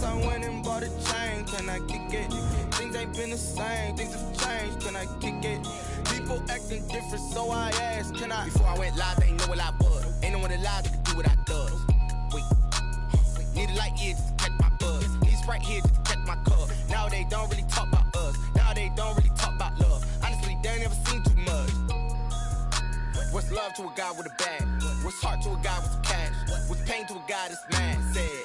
I went and bought a chain, can I kick it? Things ain't been the same, things have changed, can I kick it? People acting different, so I asked, can I? Before I went live, they ain't know what I was. Ain't no one alive that could do what I does. Wait, need a light here just to catch my buzz. Need Sprite here just to catch my cup. Now they don't really talk about us. Now they don't really talk about love. Honestly, they ain't never seen too much. What's love to a guy with a bag? What's heart to a guy with some cash? What's pain to a guy that's mad? Said.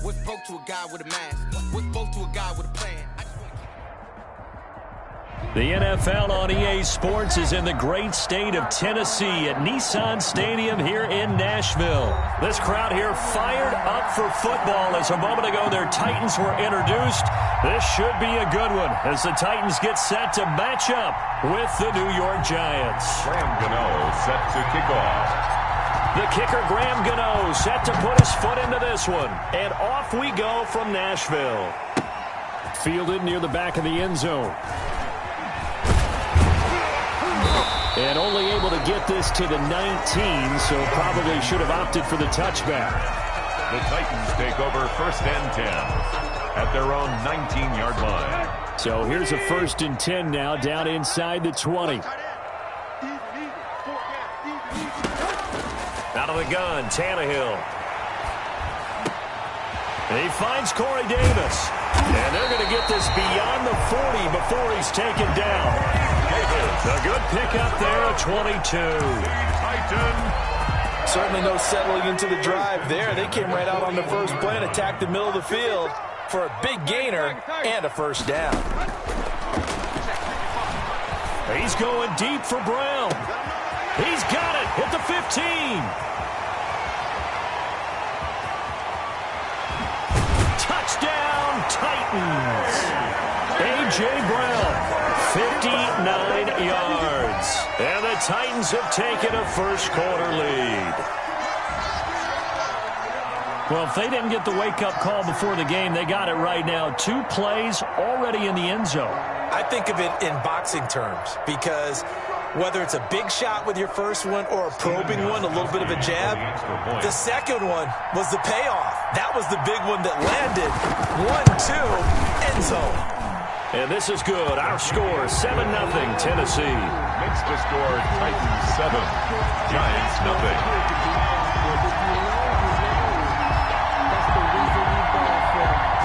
What's broke to a guy with a mask? What's both to a guy with a plan? The NFL on EA Sports is in the great state of Tennessee at Nissan Stadium here in Nashville. This crowd here fired up for football as a moment ago their Titans were introduced. This should be a good one as the Titans get set to match up with the New York Giants. Graham Gano set to kick off. The kicker, Graham Gano, set to put his foot into this one. And off we go from Nashville. Fielded near the back of the end zone. And only able to get this to the 19, so probably should have opted for the touchback. The Titans take over 1st and 10 at their own 19-yard line. So here's a 1st and 10 now, down inside the 20. Out of the gun, Tannehill. He finds Corey Davis. And they're going to get this beyond the 40 before he's taken down. A good pickup there at 22. Certainly no settling into the drive there. They came right out on the first play and attacked the middle of the field for a big gainer and a 1st down. He's going deep for Brown. He's got it at the 15. Touchdown, Titans. A.J. Brown, 59 yards. And the Titans have taken a first-quarter lead. Well, if they didn't get the wake-up call before the game, they got it right now. 2 plays already in the end zone. I think of it in boxing terms because whether it's a big shot with your first one or a probing one, a little bit of a jab, the second one was the payoff. That was the big one that landed. 1-2, end zone. And this is good. Our score, 7-0, Tennessee. Makes the score Titans 7, Giants 0.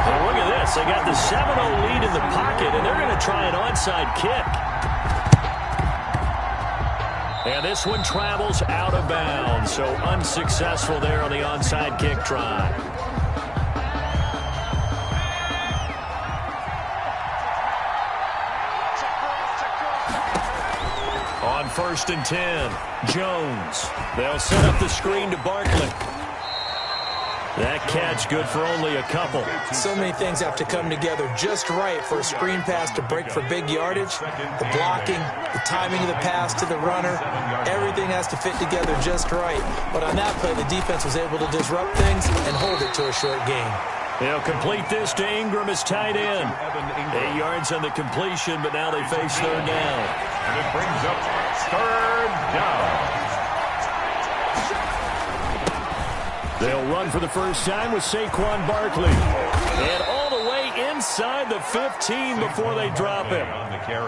Well, look at this. They got the 7-0 lead in the pocket, and they're going to try an onside kick. And this one travels out of bounds, so unsuccessful there on the onside kick try. On 1st and 10, Jones. They'll set up the screen to Barkley. That catch good for only a couple. So many things have to come together just right for a screen pass to break for big yardage. The blocking, the timing of the pass to the runner, everything has to fit together just right. But on that play, the defense was able to disrupt things and hold it to a short gain. They'll complete this to Ingram as tight end. 8 yards on the completion, but now they face 3rd down. And it brings up 3rd down. They'll run for the first time with Saquon Barkley. And all the way inside the 15 before they drop him.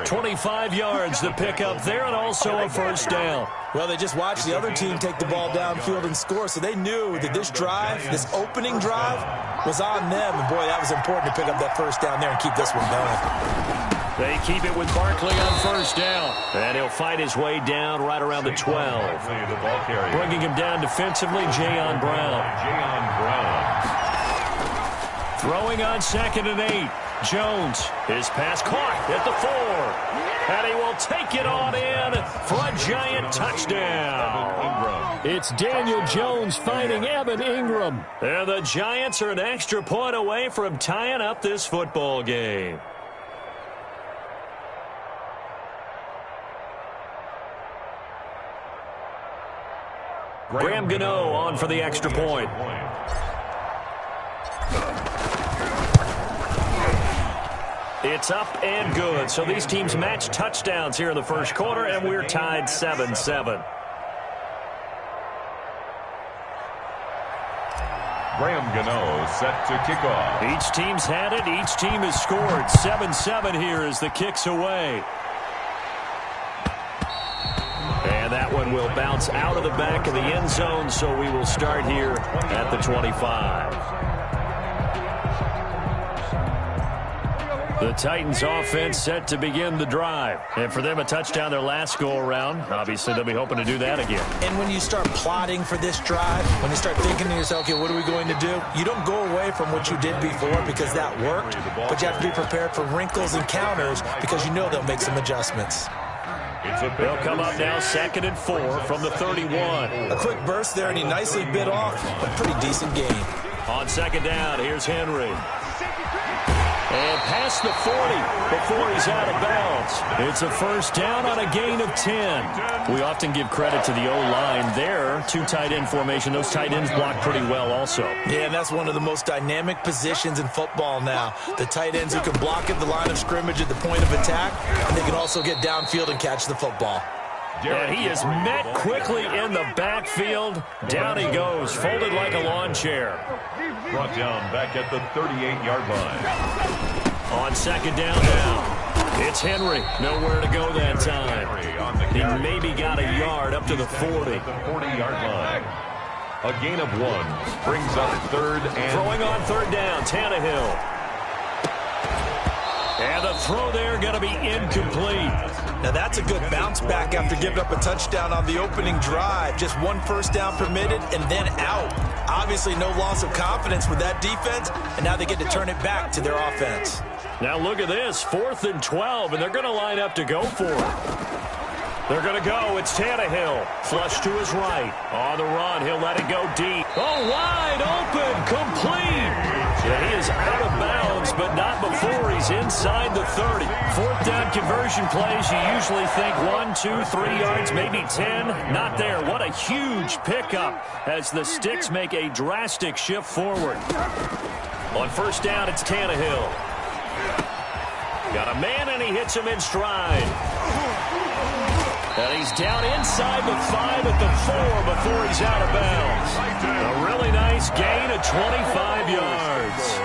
25 yards the pickup there and also a 1st down. Well, they just watched the other team take the ball downfield and score, so they knew that this drive, this opening drive, was on them. And, boy, that was important to pick up that 1st down there and keep this one going. They keep it with Barkley on 1st down. And he'll fight his way down right around the 12. Bringing him down defensively, Jayon Brown. Throwing on 2nd and 8. Jones. His pass caught at the 4. And he will take it on in for a Giant touchdown. It's Daniel Jones finding Evan Ingram. And the Giants are an extra point away from tying up this football game. Graham Gano on for the extra point. It's up and good. So these teams match touchdowns here in the first quarter, and we're tied 7-7. Graham Gano set to kick off. Each team's had it. Each team has scored. 7-7 here as the kick's away. And that one will bounce out of the back of the end zone, so we will start here at the 25. The Titans offense set to begin the drive. And for them, a touchdown their last go-around. Obviously, they'll be hoping to do that again. And when you start plotting for this drive, when you start thinking to yourself, okay, what are we going to do? You don't go away from what you did before because that worked, but you have to be prepared for wrinkles and counters because you know they'll make some adjustments. They'll come up now 2nd and 4 from the 31. A quick burst there, and he nicely bit off a pretty decent gain. On 2nd down, here's Henry. And past the 40 before he's out of bounds. It's a first down on a gain of 10. We often give credit to the O-line there. 2 tight end formation. Those tight ends block pretty well also. Yeah, and that's one of the most dynamic positions in football now. The tight ends who can block at the line of scrimmage at the point of attack, and they can also get downfield and catch the football. And he is met quickly in the backfield. Down he goes, folded like a lawn chair. Brought down back at the 38-yard line. On 2nd down now. It's Henry. Nowhere to go that time. He maybe got a yard up to the 40. At the 40-yard line. A gain of 1 brings up 3rd and... Throwing on 3rd down, Tannehill. And the throw there going to be incomplete. Now that's a good bounce back after giving up a touchdown on the opening drive. Just 1 first down permitted and then out. Obviously no loss of confidence with that defense, and now they get to turn it back to their offense. Now look at this, 4th and 12, and they're going to line up to go for it. They're going to go. It's Tannehill. Flush to his right. On the run, he'll let it go deep. Oh, wide open, complete. Yeah, he is out of bounds, but not before he's inside the 30. 4th down conversion plays, you usually think 1, 2, 3 yards, maybe 10. Not there. What a huge pickup as the Sticks make a drastic shift forward. On 1st down, it's Tannehill. Got a man, and he hits him in stride. And he's down inside the 5 at the 4 before he's out of bounds. A really nice gain of 25 yards.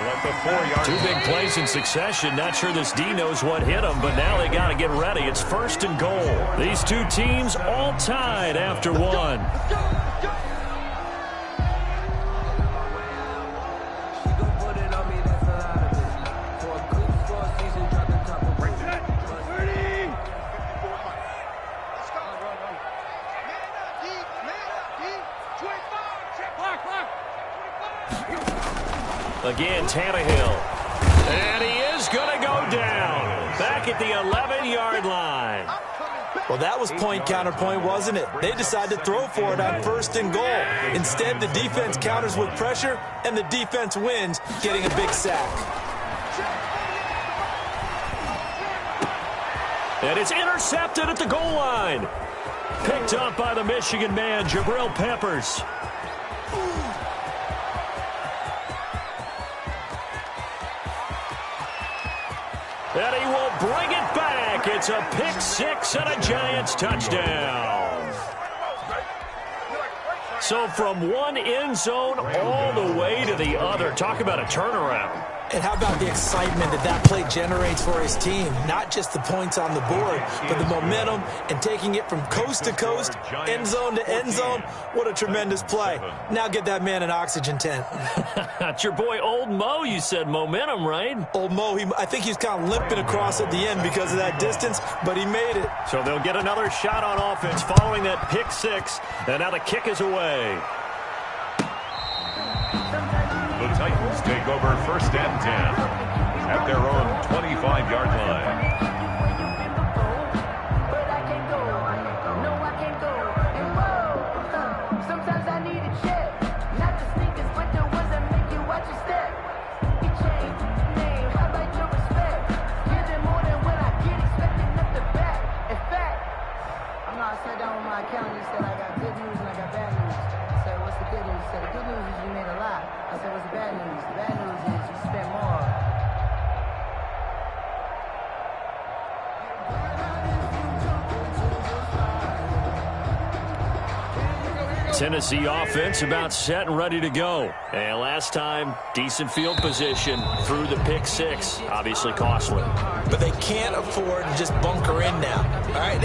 2 big plays in succession. Not sure this D knows what hit him, but now they got to get ready. It's 1st and goal. These 2 teams all tied after 1. Again, Tannehill. And he is going to go down. Back at the 11-yard line. Well, that was point counterpoint, wasn't it? They decided to throw for it on 1st and goal. Instead, the defense counters with pressure, and the defense wins, getting a big sack. And it's intercepted at the goal line. Picked up by the Michigan man, Jabril Peppers. And he will bring it back. It's a pick 6 and a Giants touchdown. So from one end zone all the way to the other. Talk about a turnaround. And how about the excitement that that play generates for his team? Not just the points on the board, but the momentum and taking it from coast to coast, end zone to end zone. What a tremendous play. Now get that man an oxygen tent. That's your boy Old Mo, you said. Momentum, right? Old Mo, I think he's kind of limping across at the end because of that distance, but he made it. So they'll get another shot on offense following that pick 6, and now the kick is away. The Titans take over 1st and 10 at their own 25-yard line. Tennessee offense about set and ready to go. And last time, decent field position through the pick six. Obviously costly. But they can't afford to just bunker in now. All right,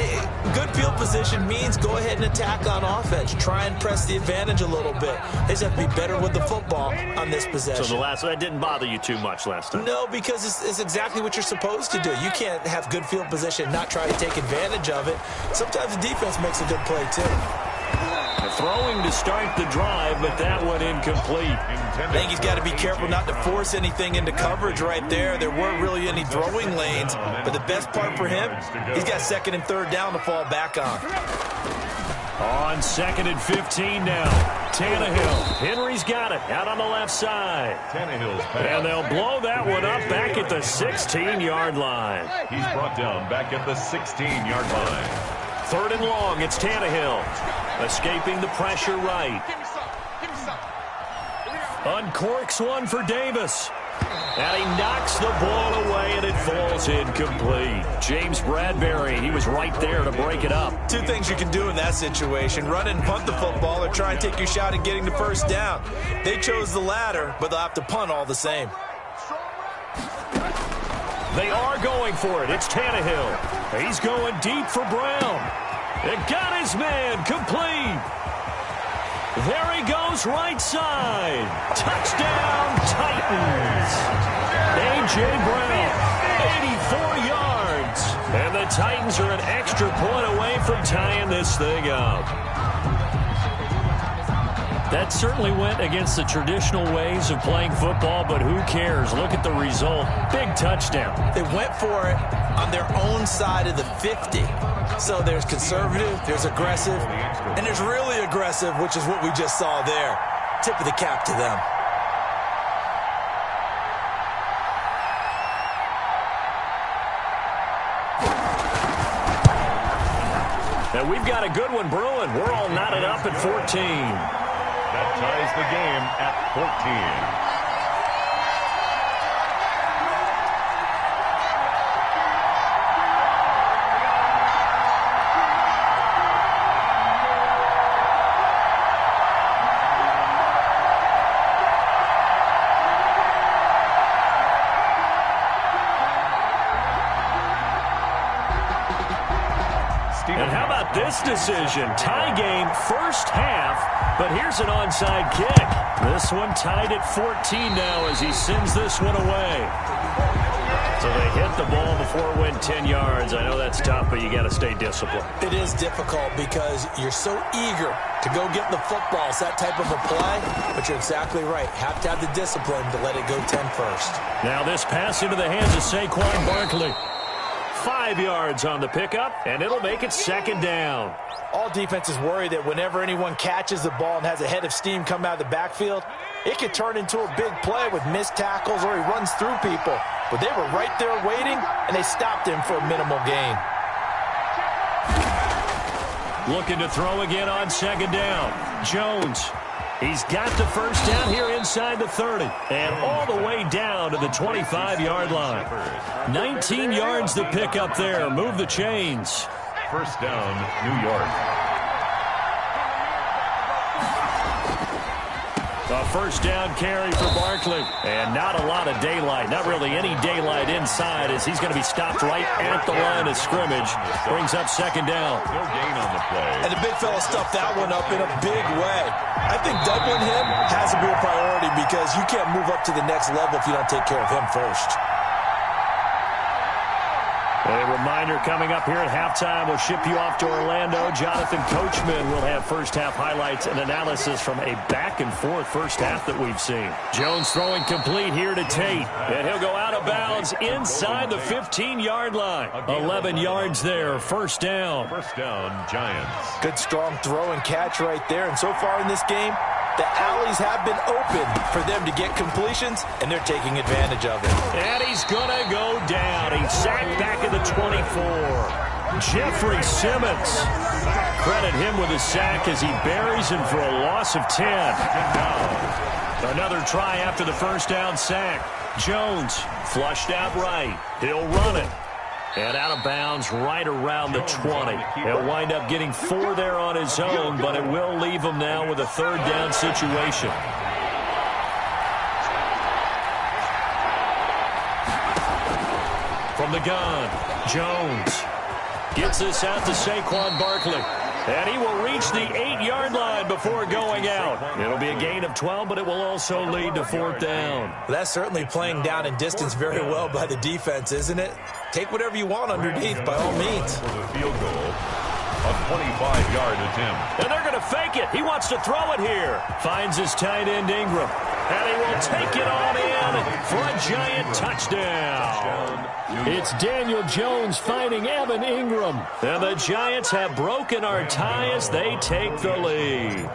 good field position means go ahead and attack on offense. Try and press the advantage a little bit. They just have to be better with the football on this possession. So that didn't bother you too much last time? No, because it's exactly what you're supposed to do. You can't have good field position and not try to take advantage of it. Sometimes the defense makes a good play, too. Throwing to start the drive, but that one incomplete. I think he's got to be careful not to force anything into coverage right there. There weren't really any throwing lanes, but the best part for him, he's got second and third down to fall back on. On 2nd and 15 now. Tannehill. Henry's got it out on the left side. Tannehill's pass. And they'll blow that one up back at the 16-yard line. He's brought down back at the 16-yard line. 3rd and long, it's Tannehill. Escaping the pressure right. Uncorks one for Davis. And he knocks the ball away, and it falls incomplete. James Bradbury, he was right there to break it up. Two things you can do in that situation. Run and punt the football or try and take your shot at getting the first down. They chose the latter, but they'll have to punt all the same. They are going for it. It's Tannehill. He's going deep for Brown. It got his man complete. There he goes right side. Touchdown, Titans. A.J. Brown, 84 yards. And the Titans are an extra point away from tying this thing up. That certainly went against the traditional ways of playing football, but who cares? Look at the result. Big touchdown. They went for it on their own side of the 50. So there's conservative, there's aggressive, and there's really aggressive, which is what we just saw there. Tip of the cap to them. And we've got a good one brewing. We're all knotted up at 14. That ties the game at 14. And how about this decision? Tie game, first half, but here's an onside kick. This one tied at 14 now as he sends this one away. So they hit the ball before it went 10 yards. I know that's tough, but you got to stay disciplined. It is difficult because you're so eager to go get the football. It's that type of a play, but you're exactly right. Have to have the discipline to let it go 10 first. Now this pass into the hands of Saquon Barkley. 5 yards on the pickup, and it'll make it 2nd down. All defenses worry that whenever anyone catches the ball and has a head of steam come out of the backfield, it could turn into a big play with missed tackles or he runs through people. But they were right there waiting, and they stopped him for a minimal gain. Looking to throw again on 2nd down. Jones. He's got the first down here inside the 30 and all the way down to the 25-yard line. 19 yards to pick up there. Move the chains. First down, New York. A first down carry for Barkley. And not a lot of daylight. Not really any daylight inside as he's going to be stopped right at the line of scrimmage. Brings up 2nd down. No gain on the play. And the big fella stuffed that one up in a big way. I think doubling him has to be a priority because you can't move up to the next level if you don't take care of him first. A reminder coming up here at halftime, we'll ship you off to Orlando. Jonathan Coachman will have first-half highlights and analysis from a back-and-forth first half that we've seen. Jones throwing complete here to Tate, and he'll go out of bounds inside the 15-yard line. 11 yards there, first down. First down, Giants. Good, strong throw and catch right there. And so far in this game, the alleys have been open for them to get completions, and they're taking advantage of it. And he's going to go down. He's sacked back at the 24. Jeffrey Simmons. Credit him with a sack as he buries him for a loss of 10. Another try after the first down sack. Jones flushed out right. He'll run it. And out of bounds right around the 20. He'll wind up getting 4 there on his own, but it will leave him now with a third down situation. From the gun, Jones gets this out to Saquon Barkley. And he will reach the 8-yard line before going out. It'll be a gain of 12, but it will also lead to 4th down. That's certainly playing down in distance very well by the defense, isn't it? Take whatever you want underneath, by all means. For the field goal, a 25-yard attempt. And they're going to fake it. He wants to throw it here. Finds his tight end, Ingram. And he will take it on in for a giant touchdown. It's Daniel Jones fighting Evan Ingram. And the Giants have broken our tie as they take the lead.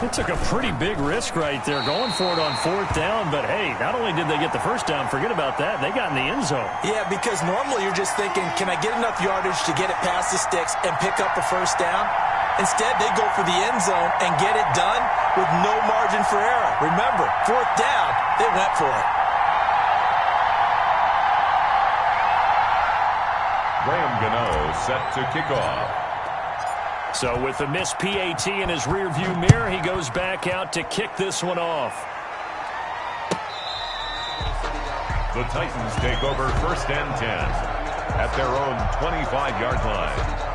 It took a pretty big risk right there going for it on 4th down. But, hey, not only did they get the first down, forget about that, they got in the end zone. Yeah, because normally you're just thinking, can I get enough yardage to get it past the sticks and pick up a first down? Instead, they go for the end zone and get it done with no margin for error. Remember, 4th down, they went for it. Graham Gano set to kick off. So with the missed PAT in his rearview mirror, he goes back out to kick this one off. The Titans take over 1st and 10 at their own 25-yard line.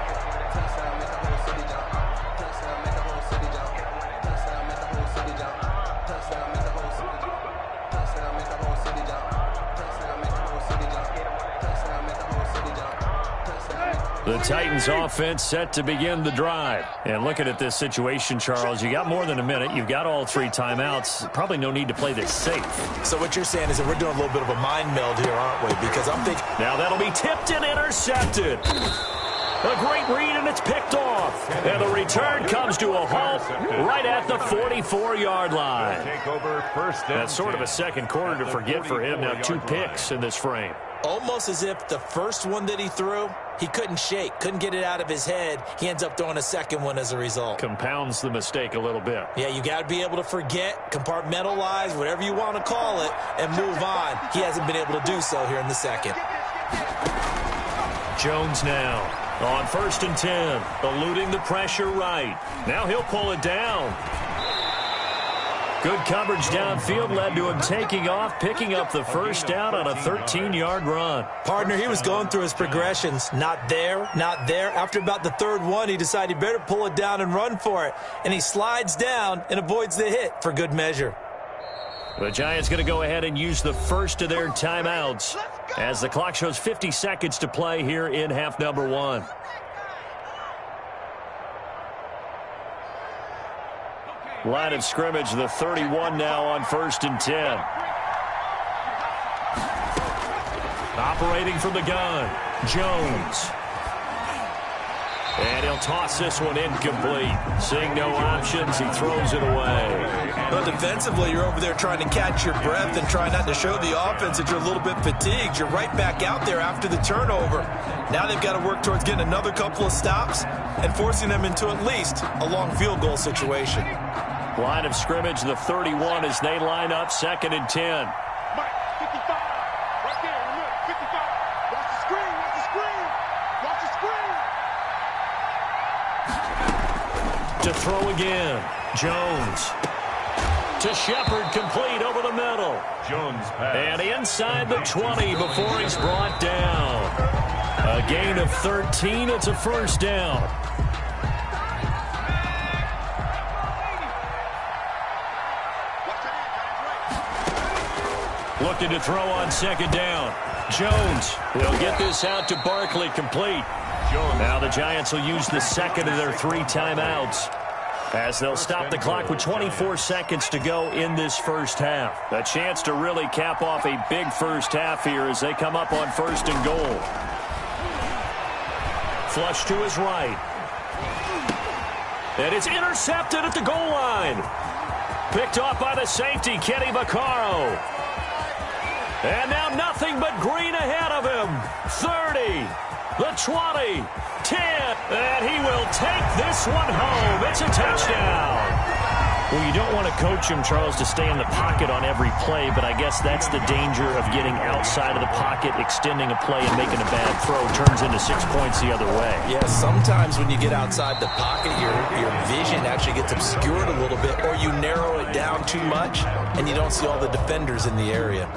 The Titans offense set to begin the drive. And looking at this situation, Charles, you got more than a minute. You've got all 3 timeouts. Probably no need to play this safe. So what you're saying is that we're doing a little bit of a mind meld here, aren't we? Because I'm thinking... Now that'll be tipped and intercepted. A great read, and it's picked off. And the return comes to a halt right at the 44-yard line. That's sort of a second quarter to forget for him. Now 2 picks in this frame. Almost as if the first one that he threw, he couldn't shake, couldn't get it out of his head. He ends up throwing a second one as a result. Compounds the mistake a little bit. Yeah, you got to be able to forget, compartmentalize, whatever you want to call it, and move on. He hasn't been able to do so here in the second. Jones now on 1st and 10, eluding the pressure right. Now he'll pull it down. Good coverage downfield led to him taking off, picking up the first down on a 13-yard run. Partner, he was going through his progressions. Not there, not there. After about the 3rd one, he decided he better pull it down and run for it. And he slides down and avoids the hit for good measure. The Giants going to go ahead and use the first of their timeouts as the clock shows 50 seconds to play here in half number 1. Line of scrimmage, the 31 now on 1st and 10. Operating from the gun, Jones. And he'll toss this one incomplete. Seeing no options, he throws it away. But defensively, you're over there trying to catch your breath and try not to show the offense that you're a little bit fatigued. You're right back out there after the turnover. Now they've got to work towards getting another couple of stops and forcing them into at least a long field goal situation. Line of scrimmage, the 31 as they line up 2nd and 10. Mike, 55, right there, look, 55. Watch the screen, watch the screen, watch the screen. To throw again, Jones. To Shepard, complete over the middle. Jones pass. And inside the 20 before he's brought down. A gain of 13, it's a first down. Looking to throw on 2nd down. Jones will get this out to Barkley, complete. Jones. Now the Giants will use the 2nd of their 3 timeouts as they'll stop the clock with 24 seconds to go in this first half. A chance to really cap off a big first half here as they come up on 1st and goal. Flush to his right. And it's intercepted at the goal line. Picked off by the safety, Kenny Vaccaro. And now nothing but green ahead of him. 30, the 20, 10, and he will take this one home. It's a touchdown. Well, you don't want to coach him, Charles, to stay in the pocket on every play, but I guess that's the danger of getting outside of the pocket, extending a play, and making a bad throw turns into 6 points the other way. Yeah, sometimes when you get outside the pocket, your vision actually gets obscured a little bit, or you narrow it down too much, and you don't see all the defenders in the area.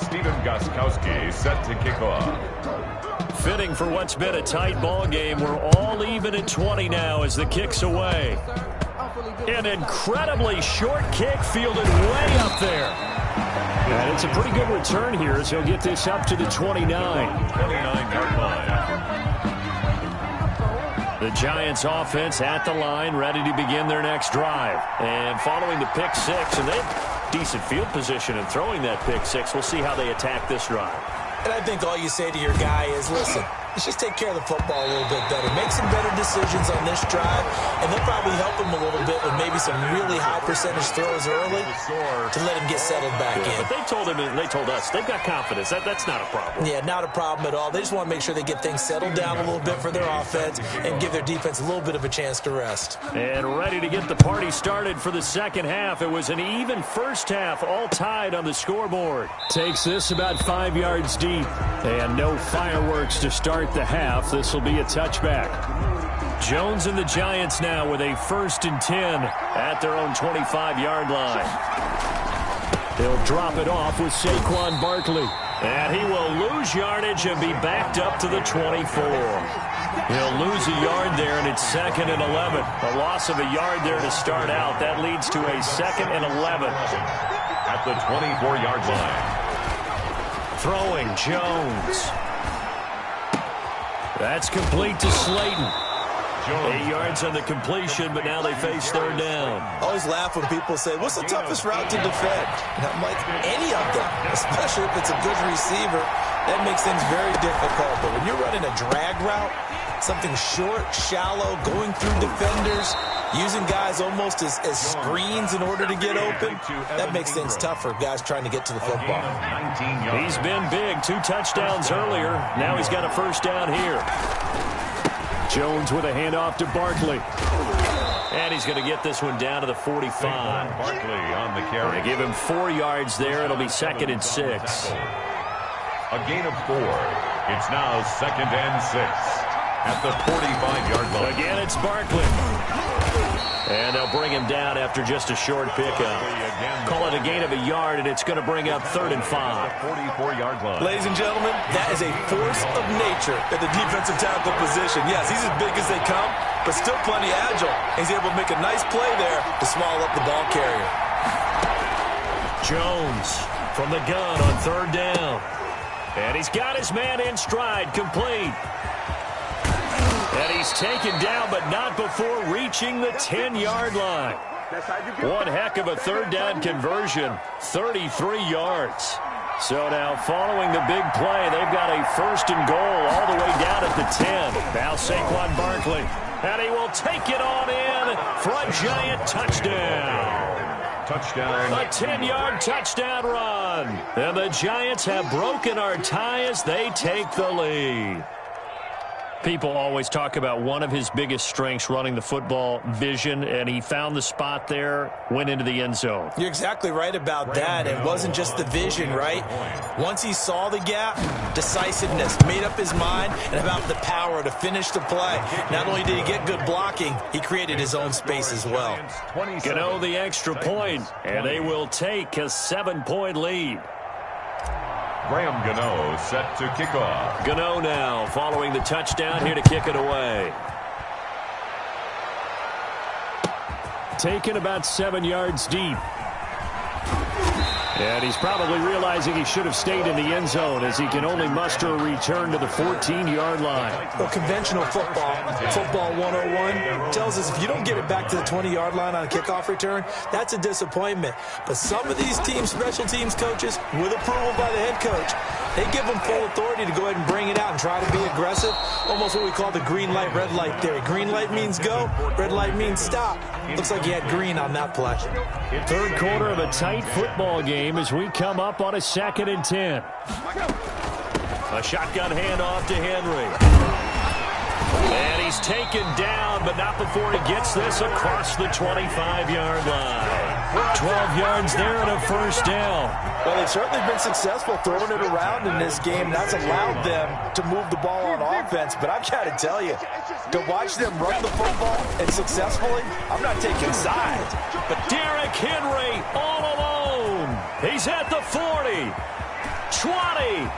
Steven Gostkowski set to kick off. Fitting for what's been a tight ball game. We're all even at 20 now as the kick's away. An incredibly short kick fielded way up there. And it's a pretty good return here as he'll get this up to the 29. 29-yard line. The Giants offense at the line, ready to begin their next drive. And following the pick six, and they have decent field position in throwing that pick six. We'll see how they attack this drive. And I think all you say to your guy is, listen, let's just take care of the football a little bit better. Make some better decisions on this drive, and they'll probably help him a little bit with maybe some really high percentage throws early to let him get settled back in. But they told him, and they told us, they've got confidence. That's not a problem. Yeah, not a problem at all. They just want to make sure they get things settled down a little bit for their offense and give their defense a little bit of a chance to rest. And ready to get the party started for the second half. It was an even first half, all tied on the scoreboard. Takes this about 5 yards deep. And no fireworks to start the half. This will be a touchback. Jones and the Giants now with a 1st and 10 at their own 25-yard line. They'll drop it off with Saquon Barkley. And he will lose yardage and be backed up to the 24. He'll lose a yard there, and it's 2nd and 11. A loss of a yard there to start out. That leads to a 2nd and 11. At the 24-yard line. Throwing, Jones. That's complete to Slayton. 8 yards on the completion, but now they face 3rd down. I always laugh when people say, what's the toughest route to defend? And I'm like, any of them, especially if it's a good receiver. That makes things very difficult. But when you're running a drag route, something short, shallow, going through defenders, using guys almost as screens in order to get open, that makes things tough for guys trying to get to the football. He's been big. 2 touchdowns earlier. Now he's got a 1st down here. Jones with a handoff to Barkley. And he's going to get this one down to the 45. Barkley on the carry. They give him 4 yards there. It'll be 2nd and 6. A gain of 4. It's now 2nd and 6. At the 45-yard line. Again, it's Barkley. And they'll bring him down after just a short pickup. Call it a gain of a yard, and it's going to bring up 3rd and 5. 44-yard line. Ladies and gentlemen, that is a force of nature at the defensive tackle position. Yes, he's as big as they come, but still plenty agile. He's able to make a nice play there to swallow up the ball carrier. Jones from the gun on 3rd down. And he's got his man in stride, complete. And he's taken down, but not before reaching the 10-yard line. One heck of a 3rd down conversion, 33 yards. So now following the big play, they've got a 1st and goal all the way down at the 10. Now Saquon Barkley, and he will take it on in for a Giant touchdown. Touchdown. A 10-yard touchdown run. And the Giants have broken our tie as they take the lead. People always talk about one of his biggest strengths running the football, vision, and he found the spot there, went into the end zone. You're exactly right about that. It wasn't just the vision, right? Once he saw the gap, decisiveness, made up his mind, and about the power to finish the play. Not only did he get good blocking, he created his own space as well. Gano the extra point, and they will take a 7-point lead. Graham Gano set to kick off. Gano now following the touchdown here to kick it away. Taken about 7 yards deep. And he's probably realizing he should have stayed in the end zone as he can only muster a return to the 14-yard line. Well, conventional football 101, tells us if you don't get it back to the 20-yard line on a kickoff return, that's a disappointment. But some of these teams, special teams coaches, with approval by the head coach, they give them full authority to go ahead and bring it out and try to be aggressive. Almost what we call the green light, red light theory. Green light means go, red light means stop. Looks like he had green on that play. 3rd quarter of a tight football game as we come up on a 2nd and 10. A shotgun handoff to Henry. And he he's taken down, but not before he gets this across the 25-yard line. 12 yards there and a first down. Well, they've certainly been successful throwing it around in this game. That's allowed them to move the ball on offense. But I've got to tell you, to watch them run the football and successfully, I'm not taking sides. But Derrick Henry all alone. He's at the 40, 20,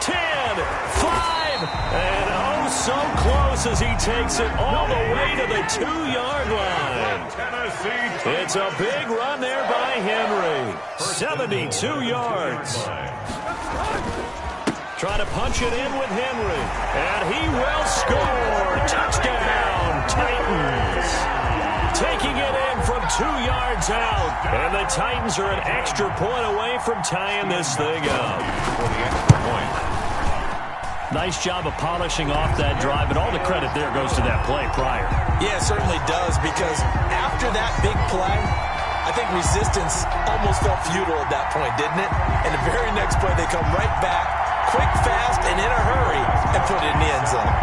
10, 5, and oh so close as he takes it all the way to the 2-yard line. It's a big run there by Henry. 72 yards. Trying to punch it in with Henry. And he will score. Touchdown, Titans. Taking it in from 2 yards out. And the Titans are an extra point away from tying this thing up. For the extra point. Nice job of polishing off that drive, and all the credit there goes to that play prior. Yeah, it certainly does, because after that big play, I think resistance almost felt futile at that point, didn't it? And the very next play, they come right back, quick, fast, and in a hurry, and put it in the end zone.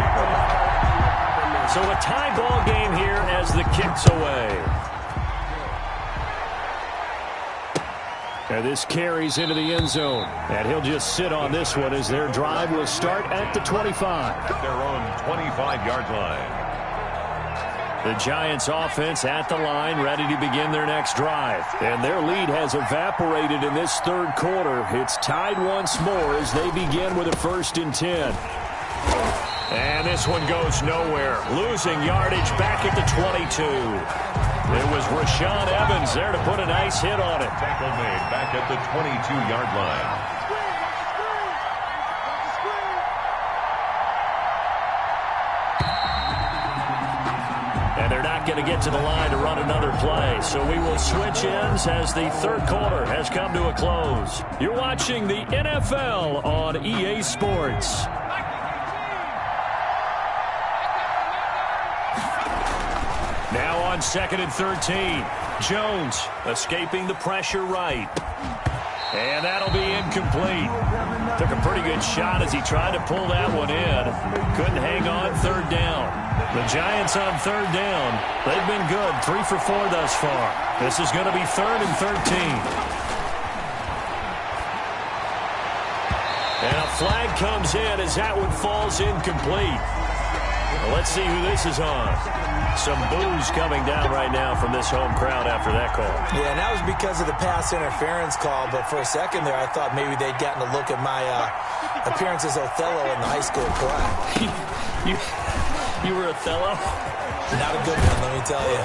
So a tie ball game here as the kick's away. And this carries into the end zone. And he'll just sit on this one as their drive will start at the 25. At their own 25-yard line. The Giants offense at the line, ready to begin their next drive. And their lead has evaporated in this third quarter. It's tied once more as they begin with a 1st and 10. And this one goes nowhere. Losing yardage back at the 22. It was Rashaan Evans there to put a nice hit on it. Tackle made back at the 22-yard line. And they're not going to get to the line to run another play. So we will switch ends as the third quarter has come to a close. You're watching the NFL on EA Sports. Now on 2nd and 13. Jones escaping the pressure right. And that'll be incomplete. Took a pretty good shot as he tried to pull that one in. Couldn't hang on 3rd down. The Giants on 3rd down. They've been good. 3 for 4 thus far. This is going to be 3rd and 13. And a flag comes in as that one falls incomplete. Well, let's see who this is on. Some boos coming down right now from this home crowd after that call. Yeah, and that was because of the pass interference call. But for a second there, I thought maybe they'd gotten a look at my appearance as Othello in the high school play. You were Othello? Not a good one, let me tell you.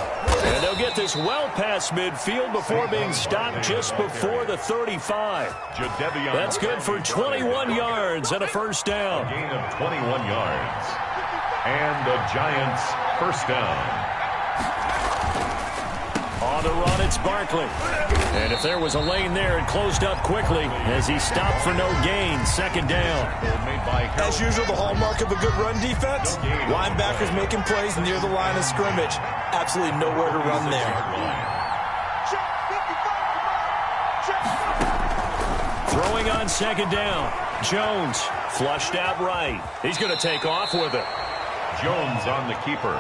And they'll get this well past midfield before being stopped just before the 35. That's good for 21 yards and a 1st down. A gain of 21 yards. And the Giants 1st down. On the run, it's Barkley. And if there was a lane there, it closed up quickly as he stopped for no gain. 2nd down. As usual, the hallmark of a good run defense. Linebackers making plays near the line of scrimmage. Absolutely nowhere to run there. Throwing on 2nd down. Jones flushed out right. He's going to take off with it. Jones on the keeper.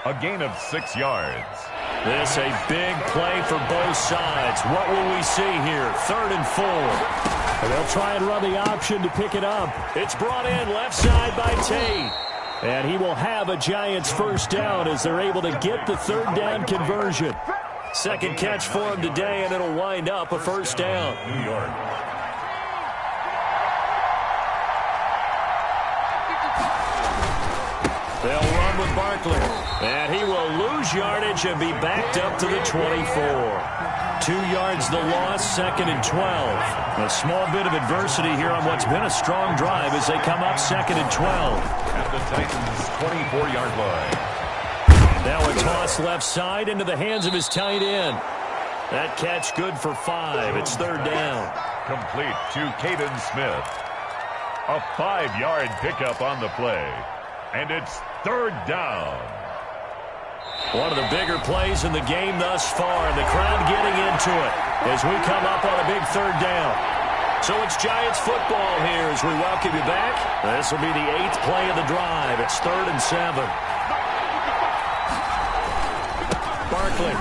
A gain of 6 yards. This a big play for both sides. What will we see here? 3rd and 4. And they'll try and run the option to pick it up. It's brought in left side by Tate. And he will have a Giants 1st down as they're able to get the 3rd down conversion. 2nd catch for him today, and it'll wind up a 1st down. New York. They'll run with Barkley. And he will lose yardage and be backed up to the 24. 2 yards the loss, 2nd and 12. A small bit of adversity here on what's been a strong drive as they come up 2nd and 12. At the Titans' 24-yard line. Now a toss left side into the hands of his tight end. That catch good for 5. It's 3rd down. Complete to Caden Smith. A 5-yard pickup on the play. And it's 3rd down. One of the bigger plays in the game thus far, and the crowd getting into it as we come up on a big 3rd down. So it's Giants football here as we welcome you back. This will be the 8th play of the drive. It's 3rd and 7. Barkley.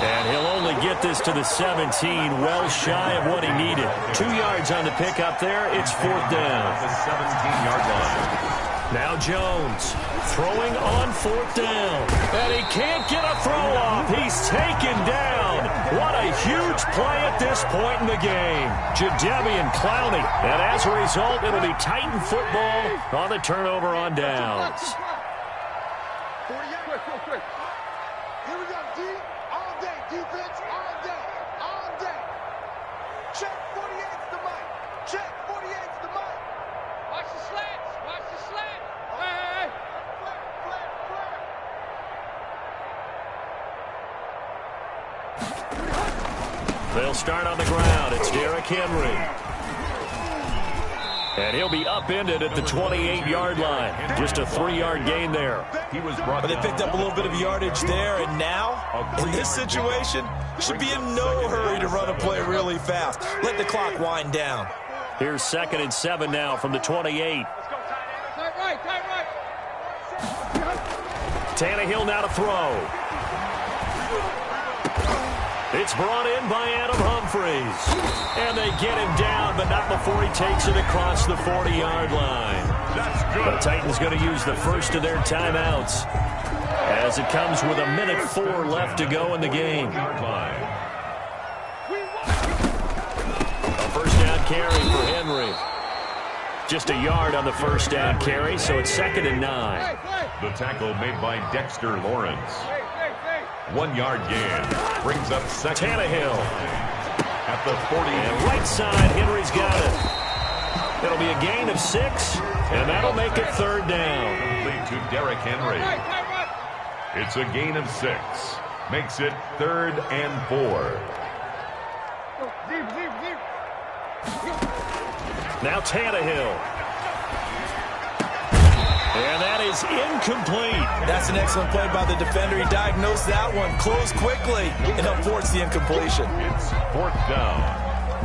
And he'll only get this to the 17, well shy of what he needed. 2 yards on the pickup there. It's 4th down. The 17-yard line. Now Jones throwing on 4th down. And he can't get a throw off. He's taken down. What a huge play at this point in the game. Jadeveon Clowney. And as a result, it'll be Titan football on the turnover on downs. Here we go, D, all day, defense, all day, all day. Check 48's the mic. Check 48's the mic. Watch the slants, watch the slant. Hey. Flare. They'll start on the ground. It's Derrick Henry. And he'll be upended at the 28-yard line. Just a 3-yard gain there. He was brought But they picked up a little bit of yardage there, and now, in this situation, should be in no hurry to run a play really fast. Let the clock wind down. Here's 2nd and 7 now from the 28. Tight right. Tannehill now to throw. It's brought in by Adam Humphries. And they get him down, but not before he takes it across the 40-yard line. That's good. The Titans going to use the first of their timeouts as it comes with 1:04 left to go in the game. A first down carry for Henry. Just a yard on the first down carry, so it's 2nd and 9. The tackle made by Dexter Lawrence. 1-yard gain. Brings up 2nd. Tannehill. At the 40. And right side, Henry's got it. It'll be a gain of 6, and that'll make it 3rd down. Lead to Derrick Henry. It's a gain of 6. Makes it 3rd and 4. Now Tannehill. And that is incomplete. That's an excellent play by the defender. He diagnosed that one, closed quickly, and helped force the incompletion. It's 4th down.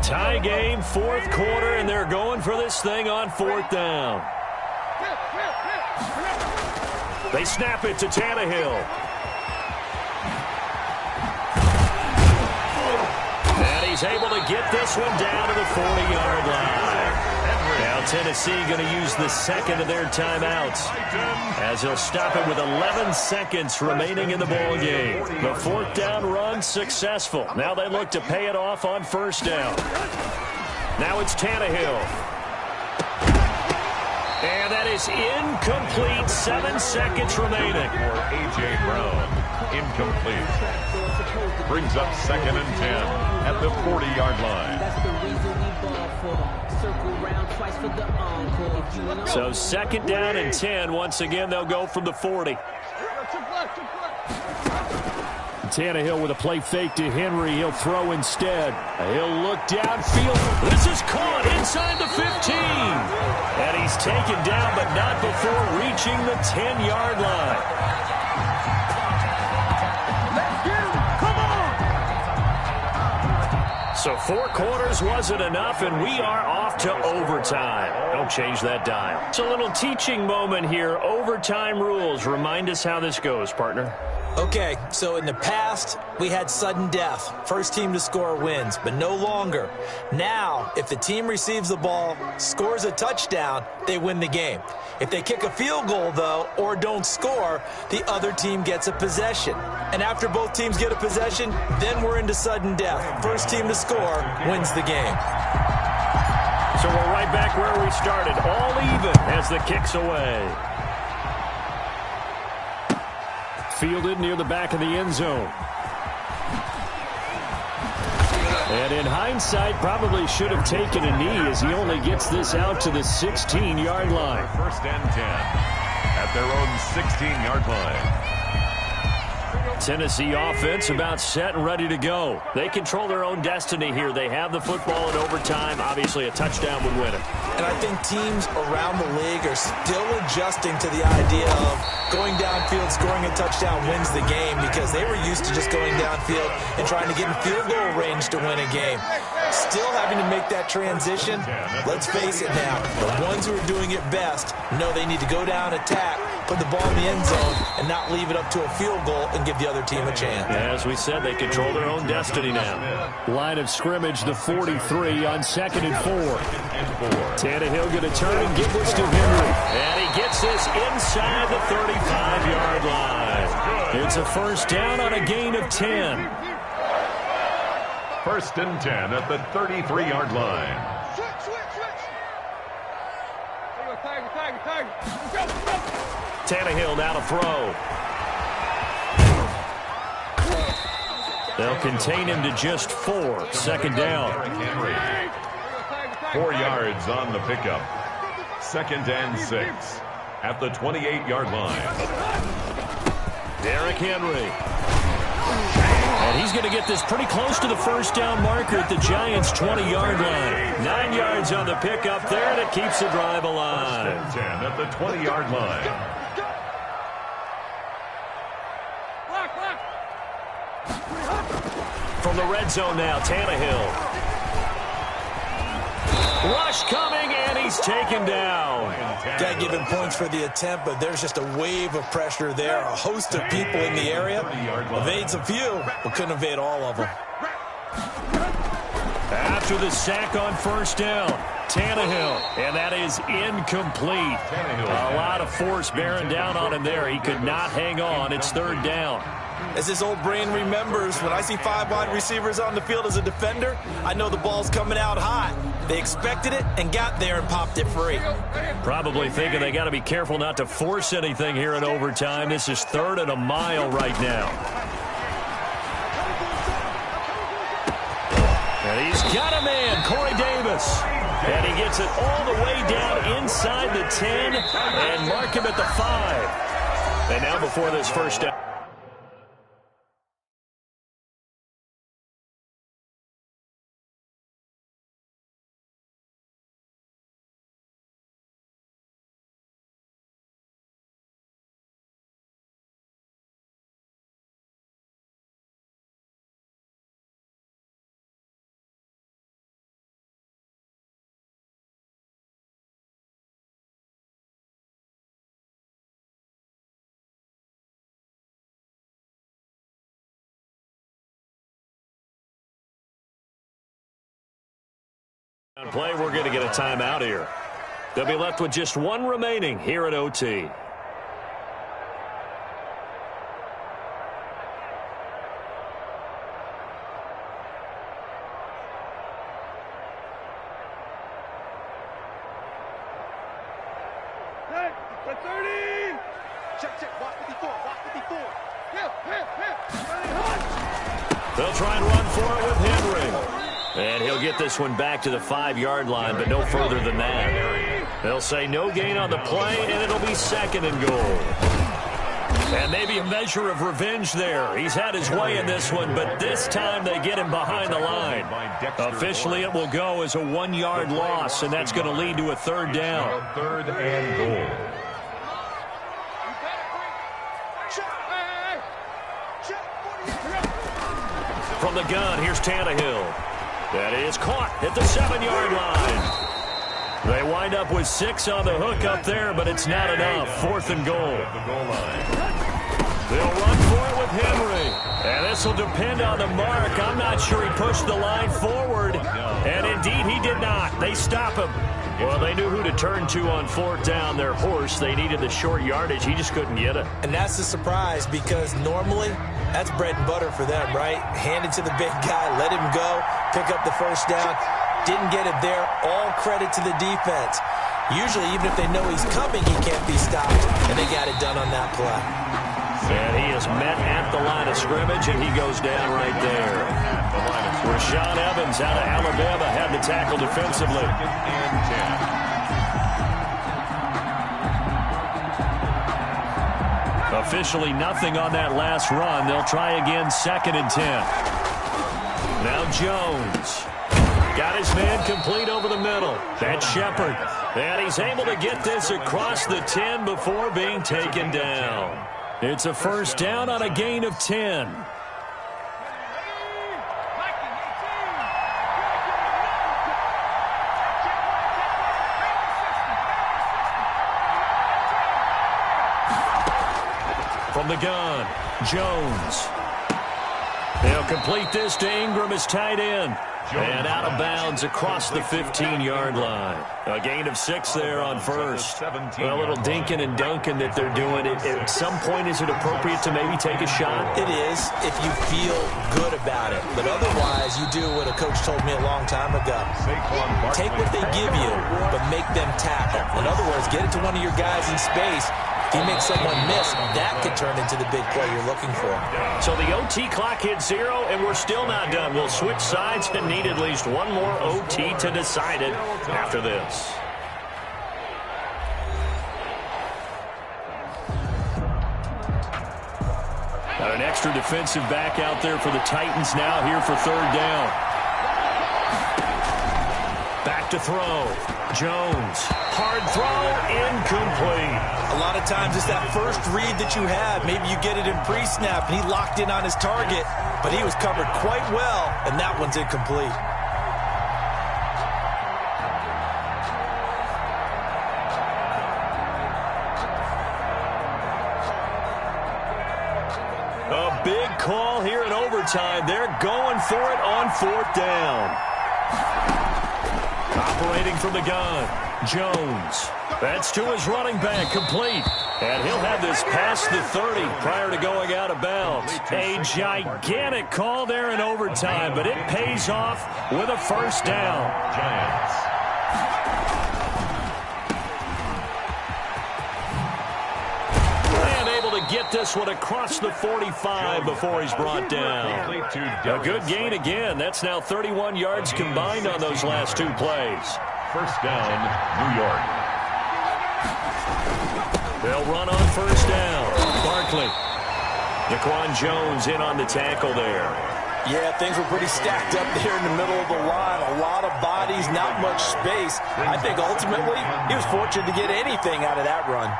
Tie game, 4th quarter, and they're going for this thing on 4th down. They snap it to Tannehill. And he's able to get this one down to the 40-yard line. Now Tennessee going to use the 2nd of their timeouts as he'll stop it with 11 seconds remaining in the ball game. The 4th down run successful. Now they look to pay it off on 1st down. Now it's Tannehill. And that is incomplete. 7 seconds remaining. For A.J. Brown. Incomplete. Brings up 2nd and 10 at the 40-yard line. So 2nd down and 10. Once again, they'll go from the 40. Tannehill with a play fake to Henry. He'll throw instead. He'll look downfield. This is caught inside the 15. And he's taken down, but not before reaching the 10-yard line. So 4 quarters wasn't enough, and we are off to overtime. Don't change that dial. It's a little teaching moment here. Overtime rules. Remind us how this goes, partner. Okay, so in the past, we had sudden death. First team to score wins, but no longer. Now, if the team receives the ball, scores a touchdown, they win the game. If they kick a field goal, though, or don't score, the other team gets a possession. And after both teams get a possession, then we're into sudden death. First team to score wins the game. So we're right back where we started, all even as the kick's away. Fielded near the back of the end zone. And in hindsight, probably should have taken a knee as he only gets this out to the 16-yard line. 1st and 10 at their own 16-yard line. Tennessee offense about set and ready to go. They control their own destiny here. They have the football in overtime. Obviously, a touchdown would win it. And I think teams around the league are still adjusting to the idea of going downfield, scoring a touchdown wins the game, because they were used to just going downfield and trying to get in field goal range to win a game. Still having to make that transition. Let's face it now, the ones who are doing it best know they need to go down, attack, put the ball in the end zone, and not leave it up to a field goal and give the other team a chance. As we said, they control their own destiny now. Line of scrimmage, the 43 on 2nd and 4. Tannehill going to turn and give this to Henry. And he gets this inside the 35-yard line. It's a first down on a gain of 10. 1st and 10 at the 33-yard line. Tannehill now to throw. They'll contain him to just 4. 2nd down. 4 yards on the pickup. 2nd and 6 at the 28-yard line. Derrick Henry. And he's going to get this pretty close to the first down marker at the Giants' 20-yard line. 9 yards on the pickup there, and it keeps the drive alive. 1st and 10 at the 20-yard line. From the red zone now, Tannehill. Rush coming, and he's taken down. Got to give him points for the attempt, but there's just a wave of pressure there. A host of people in the area. Evades a few, but couldn't evade all of them. After the sack on first down, Tannehill, and that is incomplete. A lot of force bearing down on him there. He could not hang on. It's 3rd down. As his old brain remembers, when I see 5 wide receivers on the field as a defender, I know the ball's coming out hot. They expected it and got there and popped it free. Probably thinking they got to be careful not to force anything here in overtime. This is 3rd and a mile right now. And he's got a man, Corey Davis. And he gets it all the way down inside the 10 and mark him at the 5. And now before this first down. Play, we're going to get a timeout here. They'll be left with just 1 remaining here at OT. They'll try and run for it with Henry. And he'll get this one back to the 5-yard line, but no further than that. They'll say no gain on the play, and it'll be 2nd and goal. And maybe a measure of revenge there. He's had his way in this one, but this time they get him behind the line. Officially, it will go as a 1-yard loss, and that's going to lead to a 3rd down. 3rd and goal. From the gun, here's Tannehill. That is caught at the 7-yard line. They wind up with 6 on the hook up there, but it's not enough. 4th and goal. They'll run for it with Henry. And this will depend on the mark. I'm not sure he pushed the line forward. And indeed, he did not. They stop him. Well, they knew who to turn to on 4th down. Their horse, they needed the short yardage. He just couldn't get it. And that's a surprise because normally that's bread and butter for them, right? Hand it to the big guy, let him go, pick up the first down. Didn't get it there. All credit to the defense. Usually, even if they know he's coming, he can't be stopped. And they got it done on that play. And he is met at the line of scrimmage, and he goes down right there. Rashaan Evans out of Alabama had the tackle defensively. Officially nothing on that last run. They'll try again, 2nd and 10. Now Jones. Got his man complete over the middle. That's Shepard. And he's able to get this across the 10 before being taken down. It's a first down on a gain of 10. From the gun, Jones. They'll complete this to Ingram as tight end. And out of bounds across the 15-yard line. A gain of 6 there on first. A little dinking and dunking that they're doing. At some point, is it appropriate to maybe take a shot? It is if you feel good about it. But otherwise, you do what a coach told me a long time ago. Take what they give you, but make them tackle. In other words, get it to one of your guys in space. If you make someone miss, that could turn into the big play you're looking for. So the OT clock hits 0, and we're still not done. We'll switch sides and need at least one more OT to decide it after this. Got an extra defensive back out there for the Titans now here for third down. Back to throw. Jones. Hard throw. Incomplete. A lot of times it's that first read that you have. Maybe you get it in pre-snap, and he locked in on his target, but he was covered quite well, and that one's incomplete. A big call here in overtime. They're going for it on fourth down. Operating from the gun, Jones. That's to his running back, complete. And he'll have this past the 30 prior to going out of bounds. A gigantic call there in overtime, but it pays off with a first down. Giants. And able to get this one across the 45 before he's brought down. A good gain again. That's now 31 yards combined on those last 2 plays. First down, New York. They'll run on first down. Barkley. Daquan Jones in on the tackle there. Yeah, things were pretty stacked up there in the middle of the line. A lot of bodies, not much space. I think ultimately he was fortunate to get anything out of that run.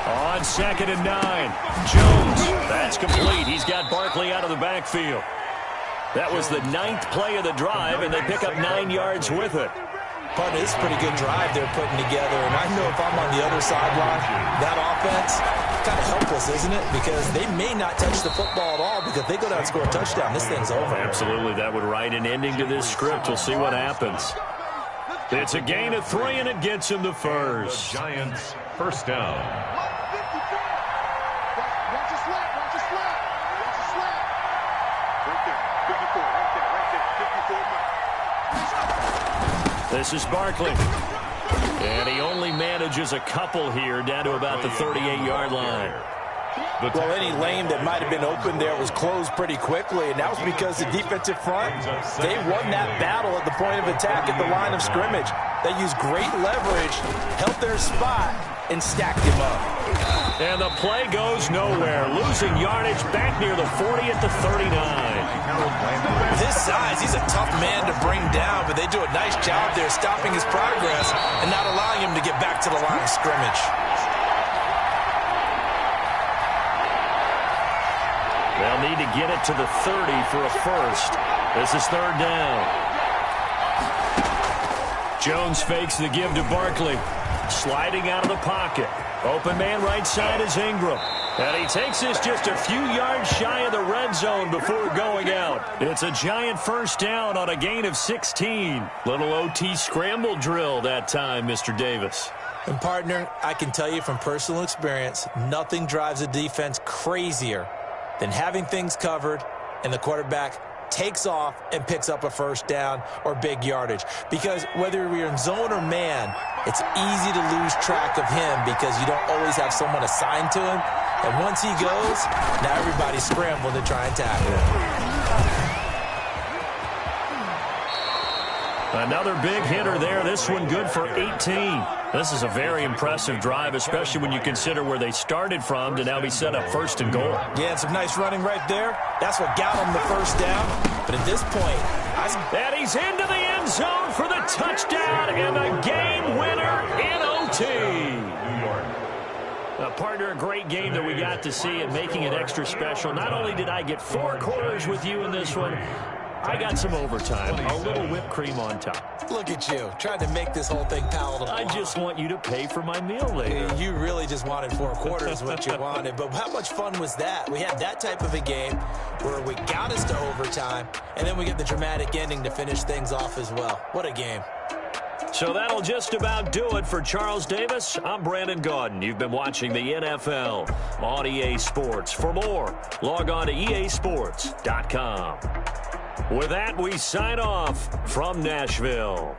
On 2nd and 9. Jones. That's complete. He's got Barkley out of the backfield. That was the 9th play of the drive, and they pick up 9 yards with it. Partner, this is a pretty good drive they're putting together, and I know if I'm on the other sideline, that offense, kind of helpless, isn't it? Because they may not touch the football at all, because if they go down and score a touchdown, this thing's over. Absolutely. That would write an ending to this script. We'll see what happens. It's a gain of 3, and it gets him the first. The Giants, first down. This is Barkley. And he only manages a couple here down to about the 38-yard line. Well, any lane that might have been open there was closed pretty quickly, and that was because the defensive front, they won that battle at the point of attack at the line of scrimmage. They used great leverage, held their spot, and stacked him up. And the play goes nowhere. Losing yardage back near the 40 at the 39. With his size, he's a tough man to bring down, but they do a nice job there stopping his progress and not allowing him to get back to the line of scrimmage. They'll need to get it to the 30 for a first. This is third down. Jones fakes the give to Barkley. Sliding out of the pocket. Open man right side is Ingram. And he takes this just a few yards shy of the red zone before going out. It's a giant first down on a gain of 16. Little OT scramble drill that time, Mr. Davis. And, partner, I can tell you from personal experience, nothing drives a defense crazier than having things covered and the quarterback takes off and picks up a first down or big yardage. Because whether you're in zone or man, it's easy to lose track of him because you don't always have someone assigned to him. And once he goes, now everybody's scrambling to try and tackle him. Another big hitter there. This one good for 18. This is a very impressive drive, especially when you consider where they started from to now be set up first and goal. Yeah, and some nice running right there. That's what got him the first down. But at this point, and he's into the end zone for the touchdown and the game winner in OT. Partner, a great game that we got to see and making it extra special. Not only did I get 4 quarters with you in this one, I got some overtime, a little whipped cream on top. Look at you, trying to make this whole thing palatable. I just want you to pay for my meal later. You really just wanted 4 quarters what you wanted, but how much fun was that? We had that type of a game where we got us to overtime, and then we get the dramatic ending to finish things off as well. What a game. So that'll just about do it for Charles Davis. I'm Brandon Gaudin. You've been watching the NFL on EA Sports. For more, log on to easports.com. With that, we sign off from Nashville.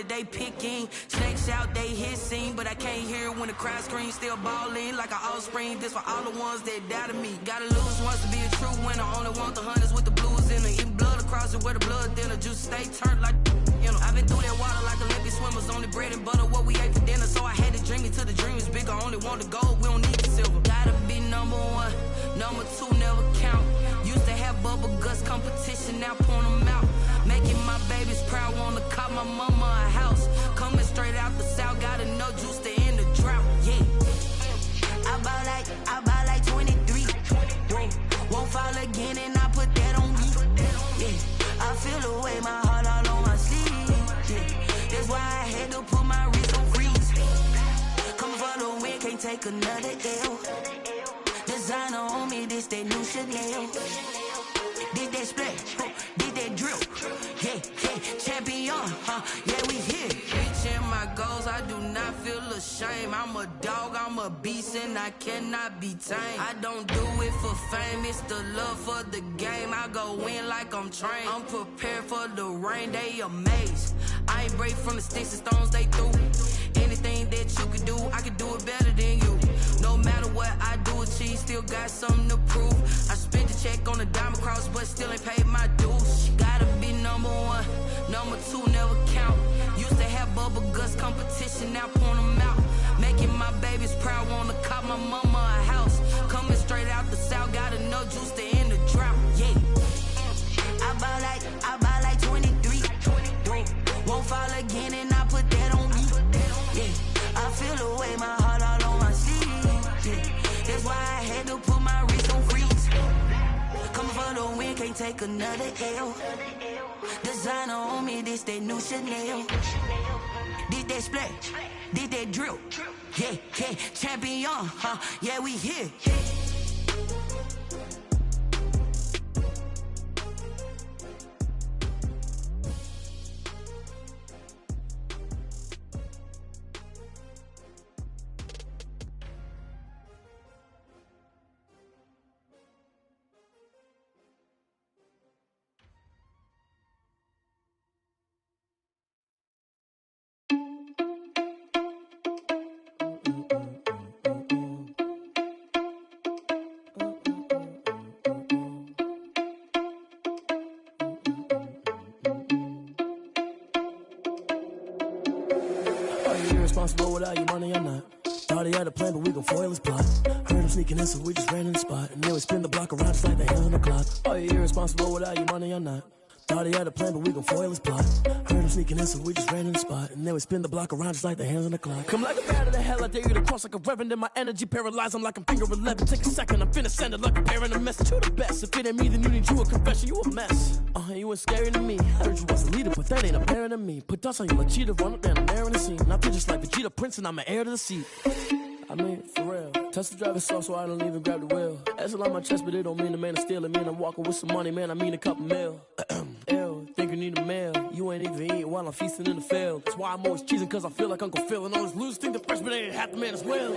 They picking snakes out, they hissing, but I can't hear when the crowd screams. Still balling like an offspring. This for all the ones that doubted me. Gotta lose once to be a true winner. Only want the hunters with the blues in it. Eating blood across it where the blood dinner. Juice stay turned like you know. I've been through that water like Olympic swimmers. Only bread and butter what we ate for dinner. So I had to dream it till the dream is bigger. Only want the gold, we don't need the silver. Gotta be number 1, number 2 never count. Used to have bubble guts competition, now point them out. Making my babies proud, wanna cop my mama a house. Coming straight out the south, got enough juice to end the drought, yeah. I buy like 23. Won't fall again and I put that on me, yeah. I feel the way, my heart all on my sleeve, yeah. That's why I had to put my wrist on freeze. Coming for the win, can't take another L. Designer on me, this that new Chanel. Did that splash, did that drill, yeah, champion, yeah, we here. Reaching my goals, I do not feel ashamed. I'm a dog, I'm a beast, and I cannot be tamed. I don't do it for fame, it's the love for the game. I go in like I'm trained. I'm prepared for the rain, they amazed. I ain't break from the sticks and stones they threw. Anything that you could do, I could do it better than you. No matter what I do, achieve, still got something to prove. I spent the check on the diamond cross, but still ain't paid my dues. Gotta be number 1, number 2 never count. Used to have bubble guts competition, now point them out. Making my babies proud, wanna cop my mama a house. Coming straight out the south, got enough juice to end the drought, yeah. I buy like 23. Won't fall again and I put that on me, yeah. I feel the way, my heart all on my sleeve, yeah. That's why I had to put my wrist on freeze. Coming for the win, can't take another L. Designer on me, this that new Chanel. Did that splash, did that drill, yeah, champion, yeah, we here. Responsible without your money, I'm not. Thought he had a plan, but we gon' foil his plot. Heard him sneaking in, so we just ran in the spot. And then we spin the block around just like the hands on the clock. Are you irresponsible without your money or not? Thought he had a plan, but we gon' foil his plot. Heard him sneaking in, so we just ran in the spot. And then we spin the block around just like the hands on the clock. Come like a bat of the hell, I dare you to cross like a reverend. And my energy paralyzed, I'm like I'm finger 11. Take a second, I'm finna send it like a parent a message. You the best, if it ain't me, then you need you a confession. You a mess, you ain't scary to me. Heard you was a leader, but that ain't apparent to me. Put dust on you like cheetah, run up down the air in the scene. And I feel just like Vegeta Prince, and I'm an heir to the seat. I mean, for real. Touch the driver's soft, so I don't even grab the wheel. That's a lot on my chest, but it don't mean the man is stealing. Man, I'm walking with some money, man, I mean a couple mil. Ew, think you need a meal. You ain't even eating while I'm feasting in the field. That's why I'm always cheesing, cause I feel like Uncle Phil. And all those losers think the freshman ain't half the man as well.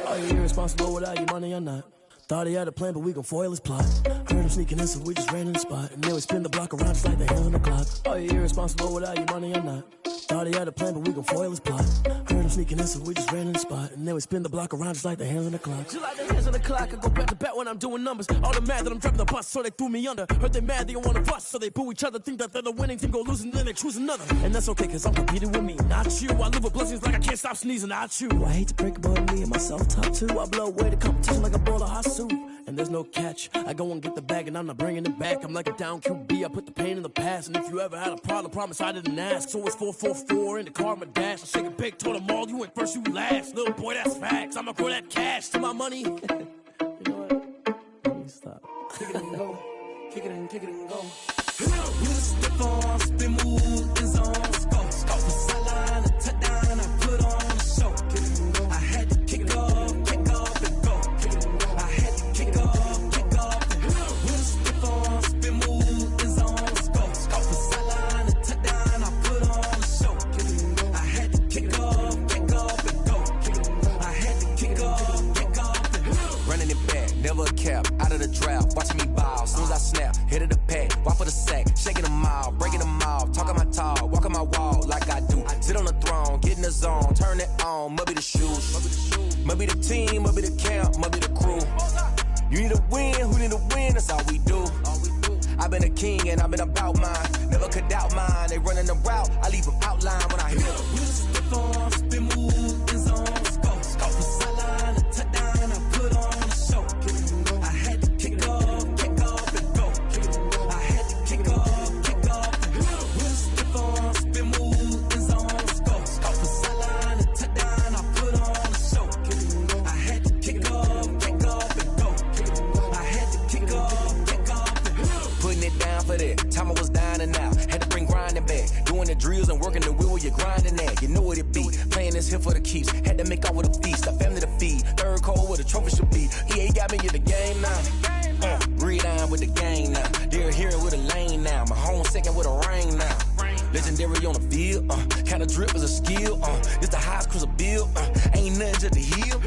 Are you irresponsible without your money or not? Thought he had a plan, but we gon' foil his plot. Heard him sneaking in, so we just ran in the spot. And then we spin the block around just like the hands on the clock. Are you irresponsible without your money or not? Thought he had a plan, but we gon' foil his plot. Heard him sneaking in, so we just ran in the spot. And then we spin the block around just like the hands on the clock. Just like the hands on the clock, I go back to back when I'm doing numbers. All the mad that I'm driving the bus, so they threw me under. Heard they mad, they don't wanna bust, so they boo each other. Think that they're the winning team, go losing, then they choose another. And that's okay, cause I'm competing with me, not you. I live with blessings like I can't stop sneezing, not you. I hate to break it, but me and myself top two. I blow away the competition like a bowl of hot soup. And there's no catch. I go and get the bag and I'm not bringing it back. I'm like a down QB, I put the pain in the past. And if you ever had a problem, promise I didn't ask. So it's 444 in the car, my dash. I shake a big, told them all, you went first, you last. Little boy, that's facts. I'ma grow that cash to my money. You know what? Let me stop. Kick it and go. Kick it and go. You step on, spin move, is on, scope. Scope the sideline, a touchdown, I put on the show. Kick it and go. I had to kick off and go. Kick it and go. I had to kick off and go. You step on, spin move, is on, scope. Scope the sideline, a touchdown, I put on the show. Kick it and go. I had to kick off and go. Kick it and go. I had to kick off and go. Running it back, never a cap, out of the drought, watching me ball. Soon as I snap, hit of the pack, walk for the sack, shaking them out, breaking them off, talking my talk, walking my wall like I do. Sit on the throne, get in the zone, turn it on, must be the shoes, must be the team, must be the camp, must be the crew. You need a win, who need a win, that's all we do. I've been a king and I've been about mine, never could doubt mine. They running the route, I leave them outline when I hit them. You step on, spin move, is on, scope, scope the sideline, a touchdown, I put on the show. I had to kick off and go. I had to kick off and go. You step on, spin move, is on, scope, scope the sideline, a touchdown, I put on the show. I had to kick off and go. I had to kick off and go. Putting it down for that, time I was dying and out. Had to bring grinding back, doing the drills and working the wheel where you're grinding at. You know what it be, playing this here for the keeps. Had to make out with a feast, a family to feed. Third cold where the trophy should be. EA got me in the game now. Read on with the game now. They're here with a lane now. My home second with a ring now. Legendary on the field, kinda drip is a skill. It's the highest cruiser bill, ain't nothing to the hill.